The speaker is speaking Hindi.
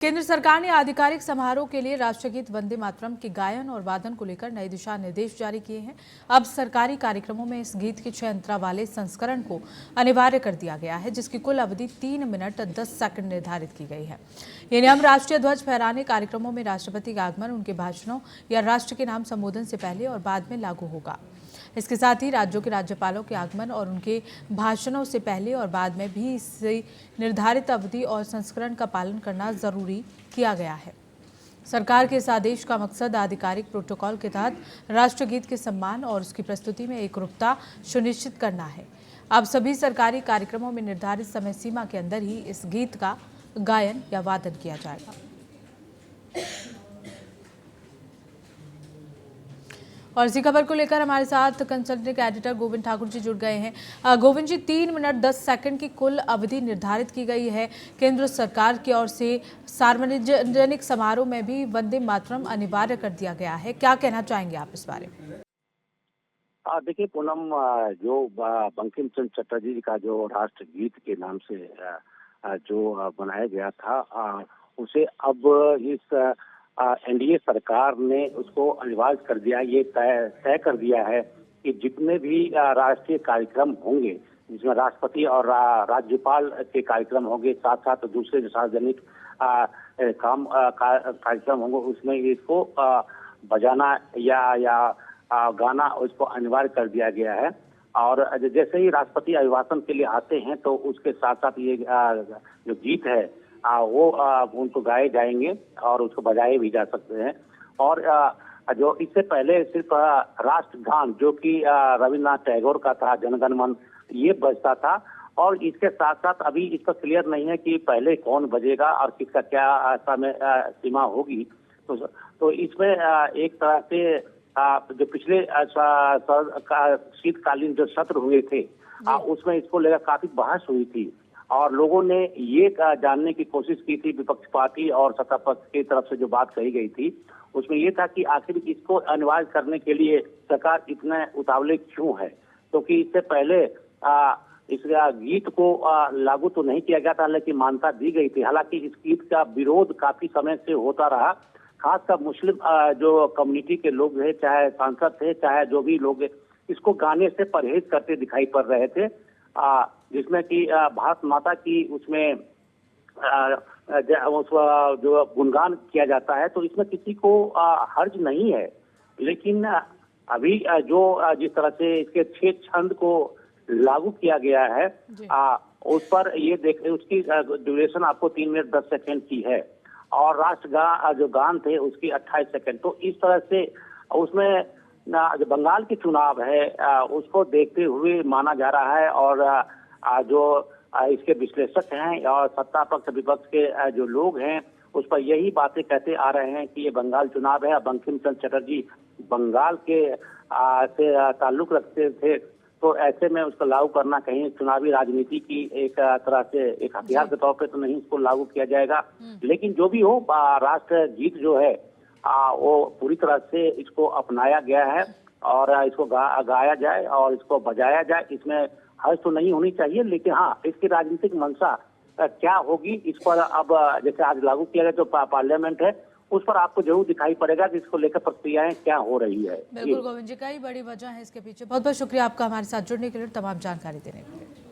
केंद्र सरकार ने आधिकारिक समारोह के लिए राष्ट्रगीत वंदे मातरम के गायन और वादन को लेकर नए दिशा निर्देश जारी किए हैं। अब सरकारी कार्यक्रमों में इस गीत के 6 अंतरा वाले संस्करण को अनिवार्य कर दिया गया है, जिसकी कुल अवधि 3 मिनट 10 सेकंड निर्धारित की गई है। ये नियम राष्ट्रीय ध्वज फहराने कार्यक्रमों में राष्ट्रपति का आगमन, उनके भाषणों या राष्ट्र के नाम संबोधन से पहले और बाद में लागू होगा। इसके साथ ही राज्यों के राज्यपालों के आगमन और उनके भाषणों से पहले और बाद में भी इस निर्धारित अवधि और संस्करण का पालन करना जरूरी किया गया है। सरकार के इस आदेश का मकसद आधिकारिक प्रोटोकॉल के तहत राष्ट्रगीत के सम्मान और उसकी प्रस्तुति में एकरूपता सुनिश्चित करना है। अब सभी सरकारी कार्यक्रमों में निर्धारित समय सीमा के अंदर ही इस गीत का गायन या वादन किया जाएगा। और इसी खबर को लेकर हमारे साथ कंसल्टेंट एडिटर गोविंद ठाकुर जी जुड़ गए हैं। गोविंद जी, 3 मिनट 10 सेकंड की कुल अवधि निर्धारित की गई है केंद्र सरकार की ओर से। सार्वजनिक समारोह में भी वंदे मातरम अनिवार्य कर दिया गया है, क्या कहना चाहेंगे आप इस बारे में? देखिए पूनम, जो बंकिम चंद्र चटर्जी जी का जो राष्ट्रगीत के नाम से जो बनाया गया था, उसे अब इस एनडीए सरकार ने उसको अनिवार्य कर दिया। ये तय कर दिया है कि जितने भी राष्ट्रीय कार्यक्रम होंगे, जिसमें राष्ट्रपति और राज्यपाल के कार्यक्रम होंगे, साथ साथ दूसरे जो सार्वजनिक कार्यक्रम होंगे, उसमें इसको बजाना या गाना उसको अनिवार्य कर दिया गया है। और जैसे ही राष्ट्रपति अभिभाषण के लिए आते हैं तो उसके साथ साथ ये जो गीत है वो उनको गाए जाएंगे और उसको बजाए भी जा सकते हैं। और जो इससे पहले सिर्फ राष्ट्रगान जो कि रविन्द्रनाथ टैगोर का था, जनगण मन, ये बजता था। और इसके साथ साथ अभी इसका क्लियर नहीं है कि पहले कौन बजेगा और किसका क्या समय सीमा होगी। तो इसमें एक तरह से जो पिछले शीतकालीन जो सत्र हुए थे उसमें इसको लेकर काफी बहस हुई थी और लोगों ने ये जानने की कोशिश की थी, विपक्ष पार्टी और सत्ता पक्ष की तरफ से जो बात कही गई थी उसमें ये था कि आखिर इसको अनिवार्य करने के लिए सरकार इतने उतावले क्यों है, क्योंकि तो इससे पहले इस गीत को लागू तो नहीं किया गया था, लेकिन मान्यता दी गई थी। हालांकि इस गीत का विरोध काफी समय से होता रहा, खासकर मुस्लिम जो कम्युनिटी के लोग हैं, चाहे सांसद थे, चाहे जो भी लोग इसको गाने से परहेज करते दिखाई पड़ रहे थे, जिसमें कि भारत माता की उसमें जो गुणगान किया जाता है, तो इसमें किसी को हर्ज नहीं है। लेकिन अभी जो जिस तरह से इसके 6 छंद को लागू किया गया है उस पर ये देख उसकी ड्यूरेशन आपको 3 मिनट 10 सेकंड की है और जो गान थे उसकी 28 सेकंड। तो इस तरह से उसमें जो बंगाल की चुनाव है उसको देखते हुए माना जा रहा है। और जो इसके विश्लेषक हैं और सत्ता पक्ष विपक्ष के जो लोग हैं उस पर यही बातें कहते आ रहे हैं कि ये बंगाल चुनाव है। बंकिम चंद्र चटर्जी बंगाल के से ताल्लुक रखते थे, तो ऐसे में उसको लागू करना कहीं चुनावी राजनीति की एक तरह से एक हथियार के तौर पे तो नहीं इसको लागू किया जाएगा। लेकिन जो भी हो, राष्ट्र गीत जो है वो पूरी तरह से इसको अपनाया गया है और इसको गाया जाए और इसको बजाया जाए, इसमें हर्ज तो नहीं होनी चाहिए। लेकिन हाँ, इसकी राजनीतिक मंशा क्या होगी इस पर अब जैसे आज लागू किया गया जो पार्लियामेंट है उस पर आपको जरूर दिखाई पड़ेगा कि इसको लेकर प्रक्रियाएं क्या हो रही है। बिल्कुल गोविंद जी, कई बड़ी वजह है इसके पीछे। बहुत बहुत शुक्रिया आपका हमारे साथ जुड़ने के लिए, तमाम जानकारी देने के लिए।